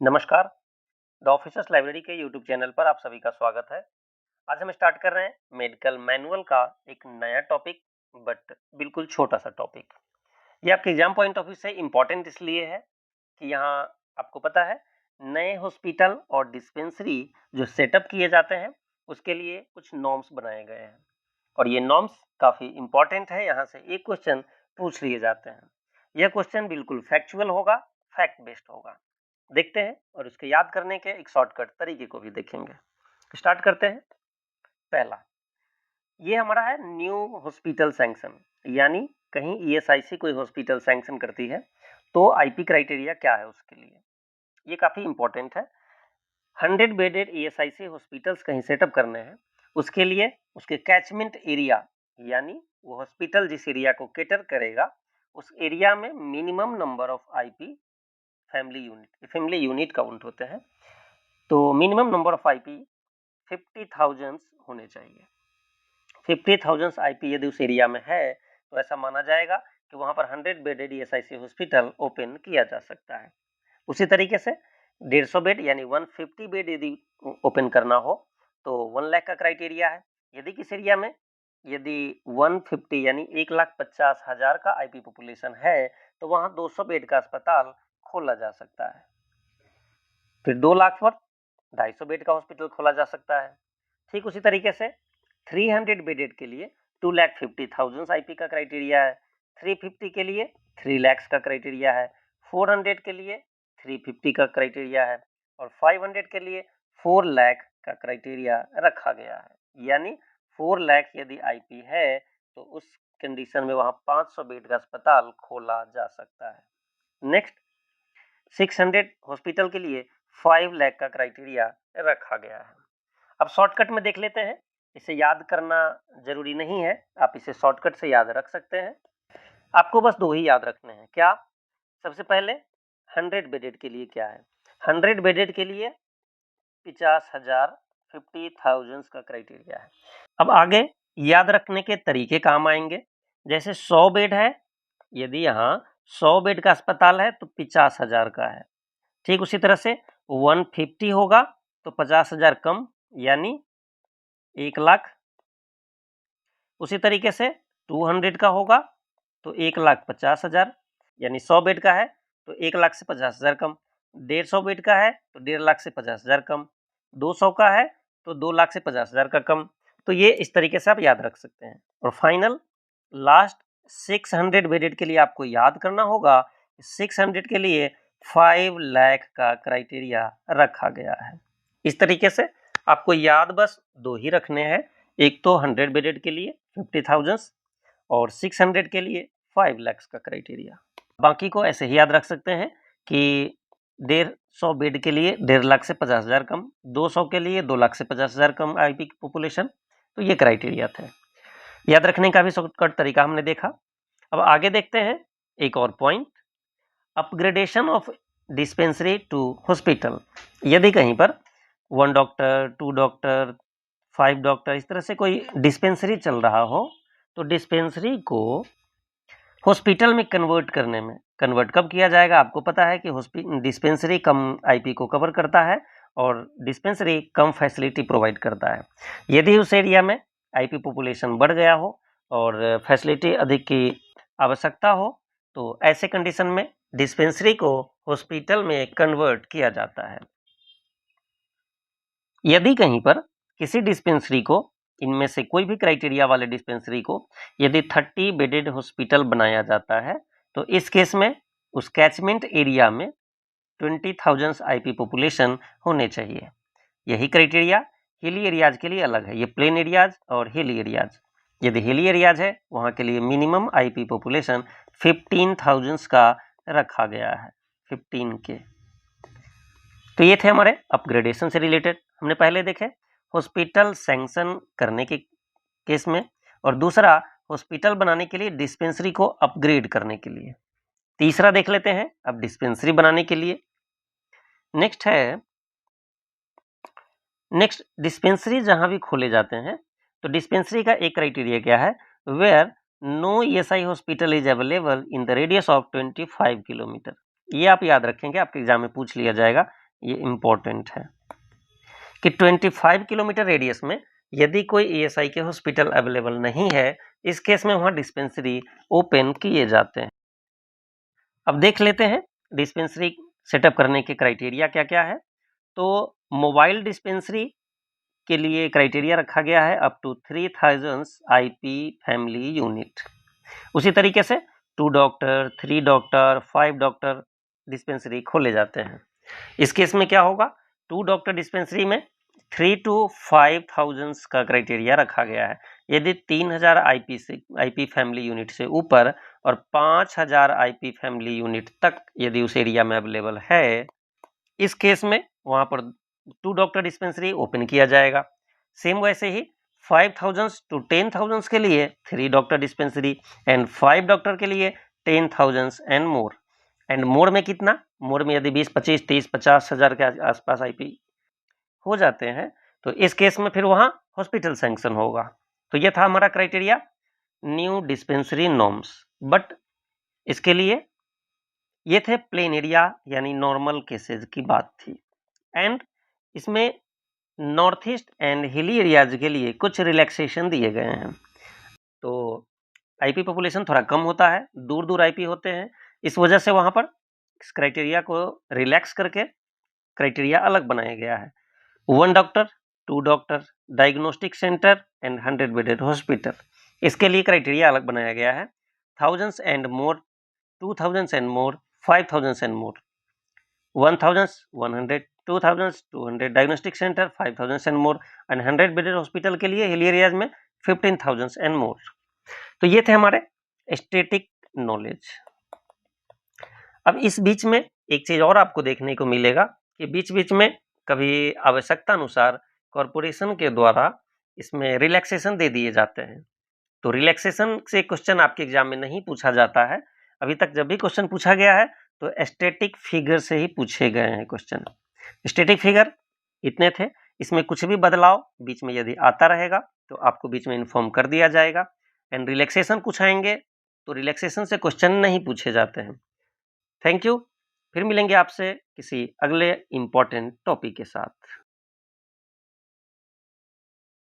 नमस्कार। The officers library के YouTube channel पर आप सभी का स्वागत है। आज हम स्टार्ट कर रहे हैं मेडिकल मैनुअल का एक नया टॉपिक, बट बिल्कुल छोटा सा टॉपिक। ये आपके एग्जाम पॉइंट ऑफ व्यू से इम्पोर्टेंट इसलिए है कि यहाँ आपको पता है नए हॉस्पिटल और डिस्पेंसरी जो सेटअप किए जाते हैं उसके लिए कुछ नॉर्म्स बनाए गए हैं और ये नॉर्म्स काफ़ी इम्पोर्टेंट है। यहाँ से एक क्वेश्चन पूछ लिए जाते हैं। यह क्वेश्चन बिल्कुल फैक्चुअल होगा, फैक्ट बेस्ड होगा। देखते हैं और उसके याद करने के एक शॉर्टकट तरीके को भी देखेंगे। स्टार्ट करते हैं। पहला, ये हमारा है न्यू हॉस्पिटल सैंक्शन, यानी कहीं ईएसआईसी कोई हॉस्पिटल सैंक्शन करती है तो आईपी क्राइटेरिया क्या है उसके लिए, ये काफ़ी इंपॉर्टेंट है। 100 बेडेड ईएसआईसी हॉस्पिटल्स कहीं सेटअप करने हैं, उसके लिए उसके कैचमेंट एरिया, यानी वो हॉस्पिटल जिस एरिया को केटर करेगा उस एरिया में minimum number of IP family unit count होते हैं, तो मिनिमम नंबर ऑफ आईपी 50,000 होने चाहिए। 50,000 आईपी यदि उस एरिया में है तो ऐसा माना जाएगा कि वहां पर 100 बेडेड ईएसआईसी हॉस्पिटल ओपन किया जा सकता है। उसी तरीके से 150 बेड यानी 150 बेड यदि ओपन करना हो तो 1 लाख का क्राइटेरिया है। यदि किस एरिया में यदि 150 यानी 1,50,000 का आईपी पॉपुलेशन है तो वहां 200 बेड का अस्पताल खोला जा सकता है। फिर 2 लाख पर 250 बेड का हॉस्पिटल खोला जा सकता है। ठीक उसी तरीके से 300 बेडेड के लिए 2,50,000 आईपी का क्राइटेरिया है, 350 के लिए 3 लाख का क्राइटेरिया है, 400 के लिए 350 का क्राइटेरिया है और 500 के लिए 4 लाख का क्राइटेरिया रखा गया है। यानी 4 लाख यदि आईपी है तो उस कंडीशन में वहां 500 बेड का अस्पताल खोला जा सकता है। नेक्स्ट, 600 हॉस्पिटल के लिए 5 लाख का क्राइटेरिया रखा गया है। अब शॉर्टकट में देख लेते हैं, इसे याद करना जरूरी नहीं है, आप इसे शॉर्टकट से याद रख सकते हैं। आपको बस 2 ही याद रखने हैं। क्या? सबसे पहले 100 बेडेड के लिए क्या है, 100 बेडेड के लिए 50,000 50,000 का क्राइटेरिया है। अब आगे याद रखने के तरीके काम आएंगे। जैसे 100 बेड है, यदि यहाँ 100 बेड का अस्पताल है तो 50,000 का है। ठीक उसी तरह से 150 होगा तो 50,000 कम यानी 1 लाख। उसी तरीके से 200 का होगा तो 1,50,000 यानी 100 बेड का है तो 1 लाख से 50,000 कम। 150 बेड का है तो 1.5 लाख से 50,000 कम। 200 का है तो 2 लाख से 50,000 का कम। तो ये इस तरीके से आप याद रख सकते हैं। और फाइनल लास्ट 600 बेडेड के लिए आपको याद करना होगा, 600 के लिए 5 लाख का क्राइटेरिया रखा गया है। इस तरीके से आपको याद बस 2 ही रखने हैं, एक तो 100 बेडेड के लिए 50,000 और 600 के लिए 5 लाख का क्राइटेरिया। बाकी को ऐसे ही याद रख सकते हैं कि 150 बेड के लिए 1.5 लाख से 50,000 कम, 200 के लिए 2 लाख से 50,000 कम आईपी की पॉपुलेशन, तो ये क्राइटेरिया थे। याद रखने का भी शॉर्टकट तरीका हमने देखा। अब आगे देखते हैं एक और point, upgradation of dispensary to hospital. यदि कहीं पर 1 डॉक्टर, 2 डॉक्टर, 5 डॉक्टर इस तरह से कोई डिस्पेंसरी चल रहा हो तो डिस्पेंसरी को हॉस्पिटल में कन्वर्ट कब किया जाएगा? आपको पता है कि डिस्पेंसरी कम आईपी को कवर करता है और डिस्पेंसरी कम फैसिलिटी प्रोवाइड करता है। यदि उस एरिया में आईपी पॉपुलेशन बढ़ गया हो और फैसिलिटी अधिक की आवश्यकता हो तो ऐसे कंडीशन में डिस्पेंसरी को हॉस्पिटल में कन्वर्ट किया जाता है। यदि कहीं पर किसी डिस्पेंसरी को, इनमें से कोई भी क्राइटेरिया वाले डिस्पेंसरी को यदि 30 बेडेड हॉस्पिटल बनाया जाता है तो इस केस में उस कैचमेंट एरिया में 20,000 आईपी पॉपुलेशन होने चाहिए। यही क्राइटेरिया हिली एरियाज के लिए अलग है, ये प्लेन एरियाज और हिली एरियाज। यदि हिली एरियाज है वहां के लिए मिनिमम आईपी पॉपुलेशन 15,000 का रखा गया है, 15 के। तो ये थे हमारे अपग्रेडेशन से रिलेटेड। हमने पहले देखे हॉस्पिटल सैंक्शन करने के केस में, और दूसरा हॉस्पिटल बनाने के लिए डिस्पेंसरी को अपग्रेड करने के लिए। तीसरा देख लेते हैं अब डिस्पेंसरी बनाने के लिए। नेक्स्ट डिस्पेंसरी जहां भी खोले जाते हैं तो डिस्पेंसरी का एक क्राइटेरिया क्या है, where no ESI hospital is available in the radius of 25 kilometre. ये आप याद रखेंगे, आपके एग्जाम में पूछ लिया जाएगा ये इम्पोर्टेंट है कि 25 किलोमीटर रेडियस में यदि कोई ईएसआई के हॉस्पिटल अवेलेबल नहीं है, इस केस में वहां डिस्पेंसरी ओपन किए जाते हैं। अब देख लेते हैं डिस्पेंसरी सेटअप करने के क्राइटेरिया क्या क्या है। तो मोबाइल डिस्पेंसरी के लिए क्राइटेरिया रखा गया है up to 3000 IP family unit. उसी तरीके से 2 डॉक्टर, 3 डॉक्टर, 5 डॉक्टर डिस्पेंसरी खोले जाते हैं। इस केस में क्या होगा, 2 डॉक्टर डिस्पेंसरी में 3 to 5000 का क्राइटेरिया रखा गया है। यदि 3000 आईपी फैमिली यूनिट से ऊपर और 5000 आईपी फैमिली यूनिट तक यदि उस एरिया में अवेलेबल है, इस केस में वहां पर 2 डॉक्टर डिस्पेंसरी ओपन किया जाएगा। सेम वैसे ही 5000 to 10000 के लिए 3 डॉक्टर डिस्पेंसरी एंड 5 डॉक्टर के लिए 10000 एंड मोर। एंड मोर में कितना, मोर में यदि 20, 25, 30, 50 हजार के आसपास आईपी हो जाते हैं तो इस केस में फिर वहां हॉस्पिटल सैंक्शन होगा। तो ये था हमारा criteria new dispensary norms. But इसके लिए ये थे प्लेन एरिया यानी नॉर्मल केसेज की बात थी। एंड इसमें north east and hilly areas के लिए कुछ रिलैक्सेशन दिए गए हैं। तो आईपी पॉपुलेशन थोड़ा कम होता है, दूर दूर आईपी होते हैं, इस वजह से वहां पर इस क्राइटेरिया को रिलैक्स करके क्राइटेरिया अलग बनाया गया है। 1 doctor, 2 doctor, diagnostic centre and 100 bedded hospital, इसके लिए क्राइटेरिया अलग बनाया गया है। 1000 and more, 2000 and more, 5000 and more, 1000, 100, 2000, 200 diagnostic centre, 5000 and more and 100 bedded hospital के लिए हिली एरियाज में 15000 एंड मोर। तो ये थे हमारे स्टैटिक नॉलेज। अब इस बीच में एक चीज और आपको देखने को मिलेगा कि बीच बीच में कभी आवश्यकता अनुसार कॉरपोरेशन के द्वारा इसमें रिलैक्सेशन दे दिए जाते हैं। तो रिलैक्सेशन से क्वेश्चन आपके एग्जाम में नहीं पूछा जाता है। अभी तक जब भी क्वेश्चन पूछा गया है तो स्टैटिक फिगर से ही पूछे गए हैं क्वेश्चन। स्टैटिक फिगर इतने थे, इसमें कुछ भी बदलाव बीच में यदि आता रहेगा तो आपको बीच में इन्फॉर्म कर दिया जाएगा। एंड रिलैक्सेशन कुछ आएंगे तो रिलैक्सेशन से क्वेश्चन नहीं पूछे जाते हैं। थैंक यू, फिर मिलेंगे आपसे किसी अगले इंपॉर्टेंट टॉपिक के साथ।